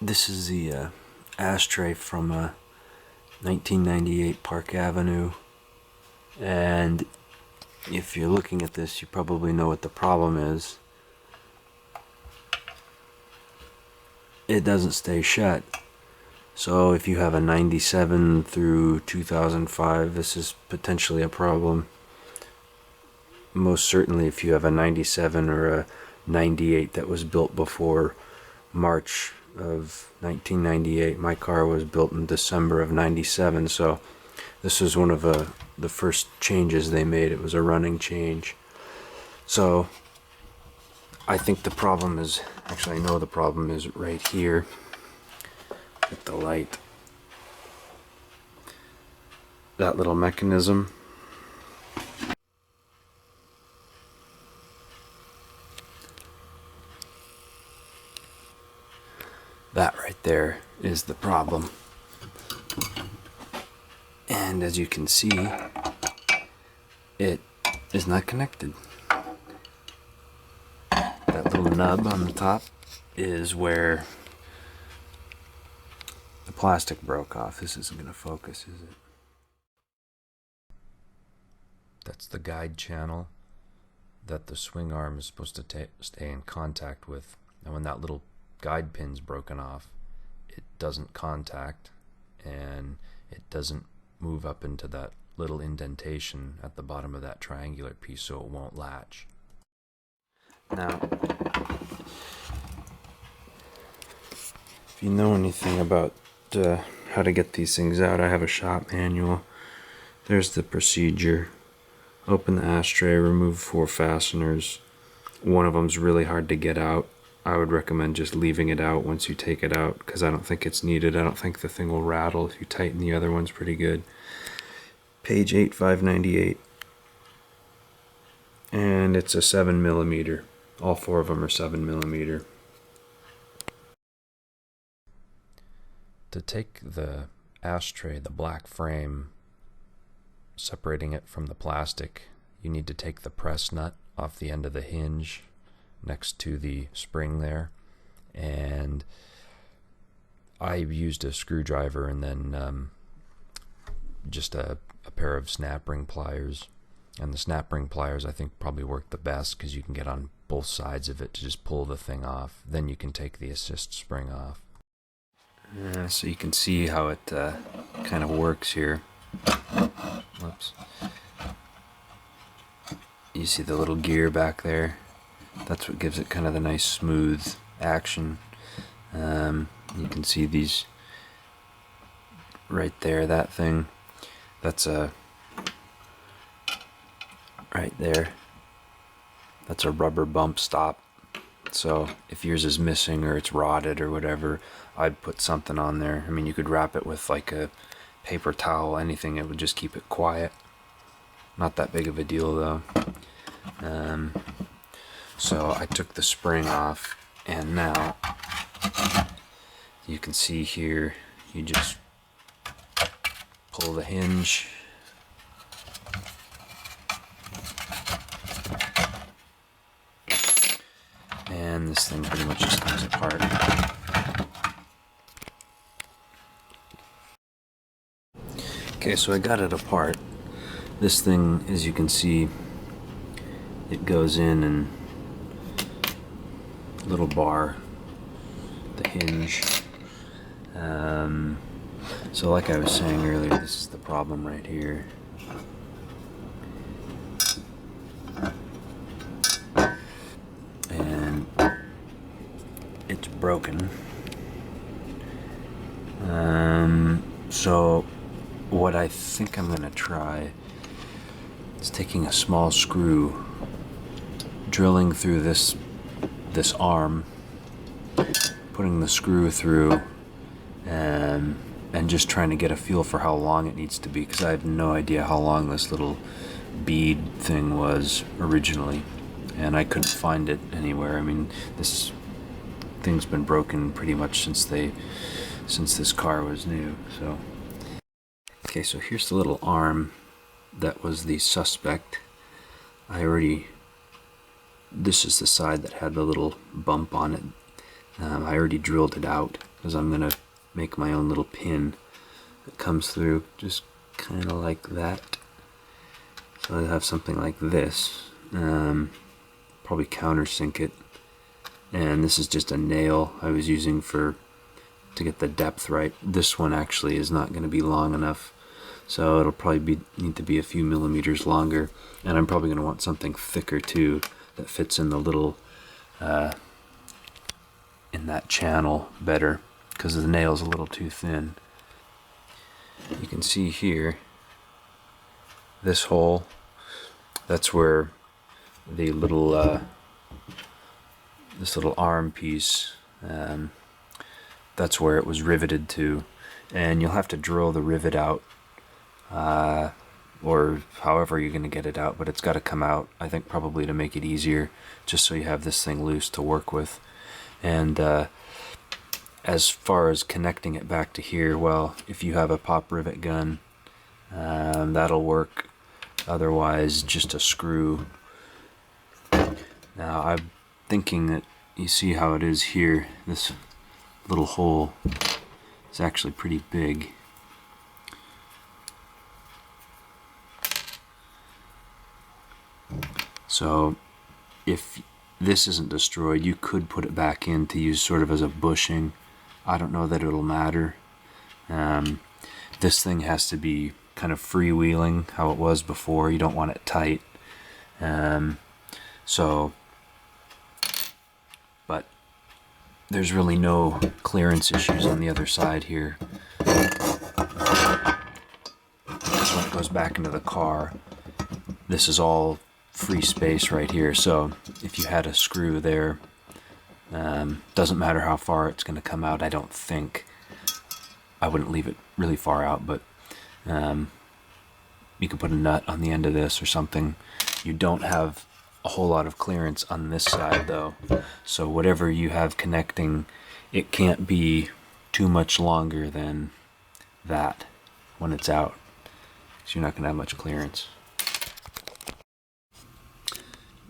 This is the ashtray from 1998 Park Avenue, and if you're looking at this, you probably know what the problem is. It doesn't stay shut. So if you have a 97 through 2005, this is potentially a problem. Most certainly if you have a 97 or a 98 that was built before March of 1998. My car was built in December of 97, so this was one of the first changes they made. It was a running change. So I think the problem is, actually I know the problem is right here with the light. That little mechanism. That right there is the problem. And as you can see, it is not connected. That little nub on the top is where the plastic broke off. This isn't going to focus, is it? That's the guide channel that the swing arm is supposed to stay in contact with. And when that little guide pin's broken off, it doesn't contact and it doesn't move up into that little indentation at the bottom of that triangular piece, so it won't latch. Now, if you know anything about how to get these things out, I have a shop manual. There's the procedure. Open the ashtray, remove 4 fasteners. One of them's really hard to get out. I would recommend just leaving it out once you take it out, because I don't think it's needed. I don't think the thing will rattle if you tighten the other ones pretty good. Page 8598. And it's a 7mm. All 4 of them are 7mm. To take the ashtray, the black frame, separating it from the plastic, you need to take the press nut off the end of the hinge next to the spring there, and I used a screwdriver and then just a pair of snap ring pliers, and the snap ring pliers I think probably work the best because you can get on both sides of it to just pull the thing off. Then you can take the assist spring off. So you can see how it kind of works here. Whoops. You see the little gear back there? That's what gives it kind of the nice smooth action. You can see these right there, that thing. That's right there. That's a rubber bump stop. So if yours is missing or it's rotted or whatever, I'd put something on there. I mean, you could wrap it with like a paper towel, anything. It would just keep it quiet. Not that big of a deal though. So I took the spring off, and now you can see here, you just pull the hinge, and this thing pretty much just comes apart. Okay, so I got it apart. This thing, as you can see, it goes in and little bar, the hinge. So like I was saying earlier, this is the problem right here. And it's broken. So what I think I'm gonna try is taking a small screw, drilling through this arm, putting the screw through, and just trying to get a feel for how long it needs to be, because I have no idea how long this little bead thing was originally, and I couldn't find it anywhere. I mean, this thing's been broken pretty much since this car was new. So okay, so here's the little arm that was the suspect. This is the side that had the little bump on it. I already drilled it out because I'm going to make my own little pin that comes through just kind of like that. So I have something like this. Probably countersink it. And this is just a nail I was using to get the depth right. This one actually is not going to be long enough, so it'll probably need to be a few millimeters longer. And I'm probably going to want something thicker too that fits in the little in that channel better, because the nail's a little too thin. You can see here, this hole, that's where the little this little arm piece, that's where it was riveted to, and you'll have to drill the rivet out, or however you're going to get it out, but it's got to come out, I think, probably to make it easier, just so you have this thing loose to work with. And as far as connecting it back to here, well, if you have a pop rivet gun, that'll work. Otherwise, just a screw. Now, I'm thinking that you see how it is here. This little hole is actually pretty big. So, if this isn't destroyed, you could put it back in to use sort of as a bushing. I don't know that it'll matter. This thing has to be kind of freewheeling how it was before. You don't want it tight. But there's really no clearance issues on the other side here. So when it goes back into the car, this is all free space right here. So if you had a screw there, doesn't matter how far it's going to come out. I don't think. I wouldn't leave it really far out, but you could put a nut on the end of this or something. You don't have a whole lot of clearance on this side though, so whatever you have connecting, it can't be too much longer than that when it's out, so you're not going to have much clearance.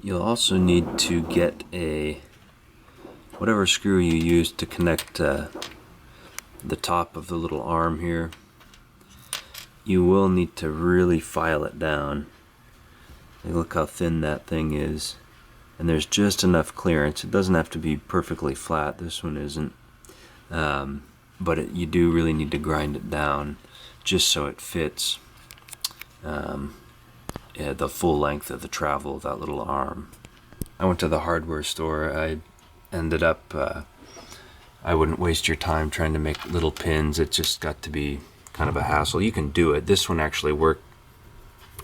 You'll also need to get whatever screw you use to connect the top of the little arm here. You will need to really file it down. Look how thin that thing is, and there's just enough clearance. It doesn't have to be perfectly flat. This one isn't, but you do really need to grind it down just so it fits the full length of the travel of that little arm. I went to the hardware store. I ended up, I wouldn't waste your time trying to make little pins. It just got to be kind of a hassle. You can do it. This one actually worked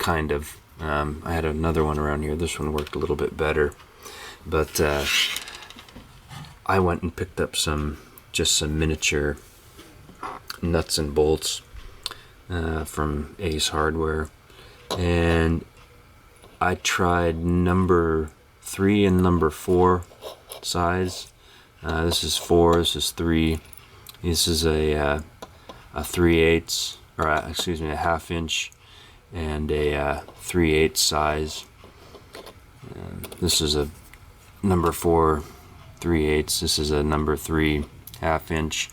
kind of. I had another one around here. This one worked a little bit better. But I went and picked up just some miniature nuts and bolts from Ace Hardware. And I tried number 3 and number 4 size. This is 4, this is 3. This is a 3/8, or excuse me, a 1/2 inch and a 3/8 size. This is a number 4 3/8. This is a number 3 1/2 inch.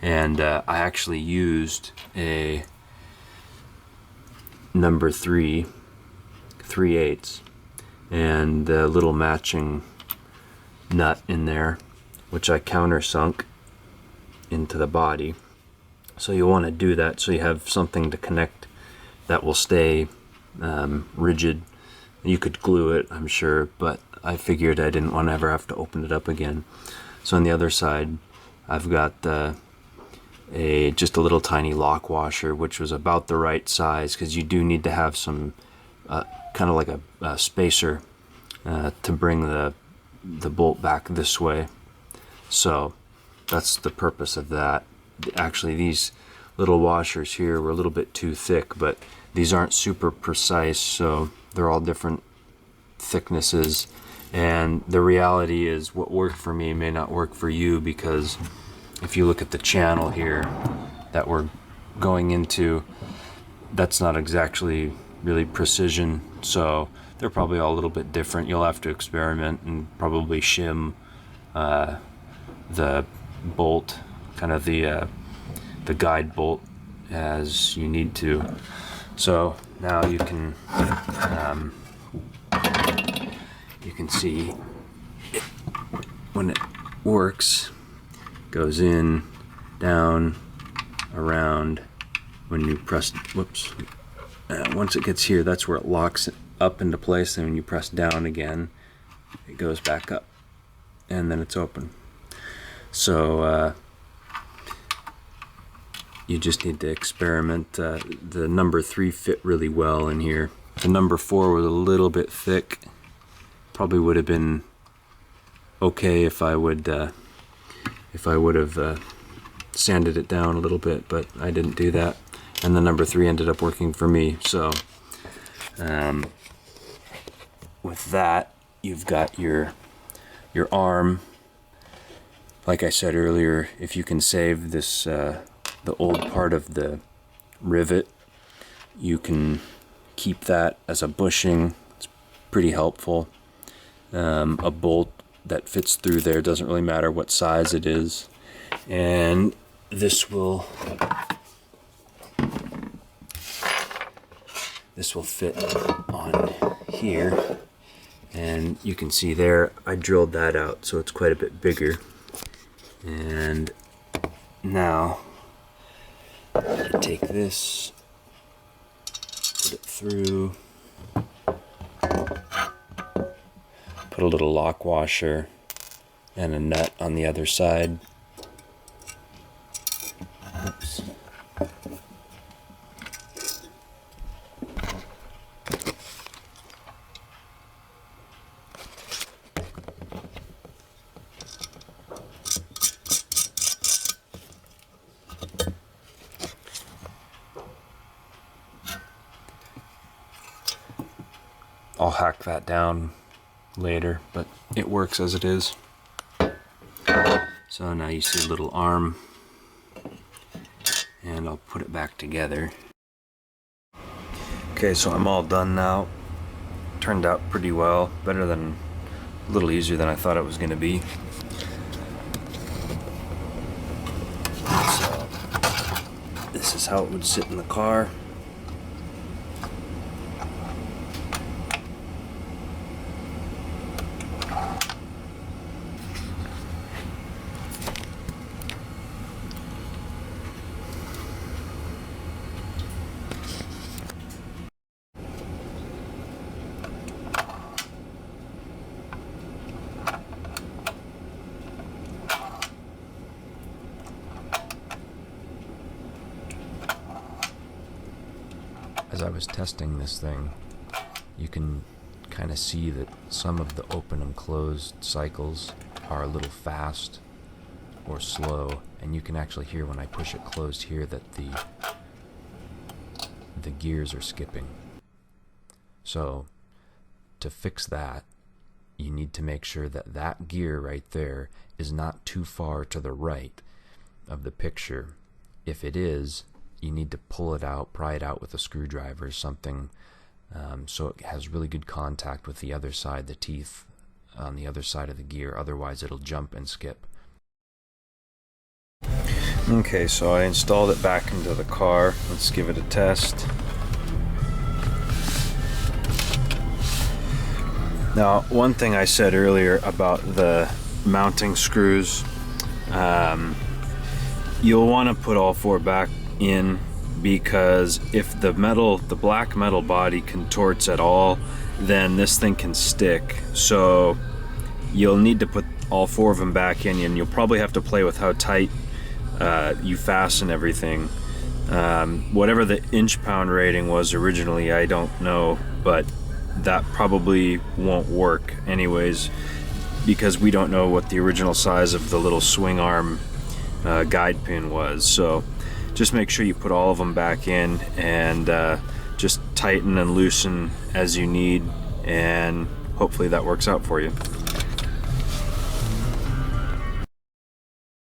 And I actually used a number 3 3/8 and the little matching nut in there, which I countersunk into the body. So you want to do that so you have something to connect that will stay rigid. You could glue it, I'm sure, but I figured I didn't want to ever have to open it up again. So on the other side, I've got just a little tiny lock washer, which was about the right size, because you do need to have some kind of like a spacer to bring the bolt back this way. So that's the purpose of that. Actually, these little washers here were a little bit too thick, but these aren't super precise, so they're all different thicknesses. And the reality is what worked for me may not work for you, because if you look at the channel here that we're going into, that's not exactly really precision, so they're probably all a little bit different. You'll have to experiment and probably shim the bolt, kind of the guide bolt, as you need to. So now you can see it, when it works, goes in, down, around. When you press, whoops, once it gets here, that's where it locks it up into place, and when you press down again, it goes back up, and then it's open. So you just need to experiment. The number 3 fit really well in here. The number 4 was a little bit thick. Probably would have been okay if I would have sanded it down a little bit, but I didn't do that. And the number 3 ended up working for me. So with that, you've got your arm. Like I said earlier, if you can save this the old part of the rivet, you can keep that as a bushing. It's pretty helpful. A bolt that fits through there, doesn't really matter what size it is, and this will fit on here, and you can see there I drilled that out, so it's quite a bit bigger. And now you take this, put it through, put a little lock washer and a nut on the other side. Oops. I'll hack that down later, but it works as it is. So now you see a little arm, and I'll put it back together. Okay, so I'm all done now. Turned out pretty well, a little easier than I thought it was going to be. So this is how it would sit in the car. As I was testing this thing, you can kind of see that some of the open and closed cycles are a little fast or slow, and you can actually hear when I push it closed here that the gears are skipping. So to fix that, you need to make sure that that gear right there is not too far to the right of the picture. If it is, you need to pull it out, pry it out with a screwdriver or something, so it has really good contact with the other side, the teeth on the other side of the gear. Otherwise it'll jump and skip. Okay, so I installed it back into the car. Let's give it a test. Now, one thing I said earlier about the mounting screws, you'll want to put all 4 back in, because if the black metal body contorts at all, then this thing can stick. So you'll need to put all 4 of them back in, and you'll probably have to play with how tight you fasten everything. Whatever the inch-pound rating was originally, I don't know, but that probably won't work anyways, because we don't know what the original size of the little swing arm guide pin was. So just make sure you put all of them back in, and just tighten and loosen as you need, and hopefully that works out for you.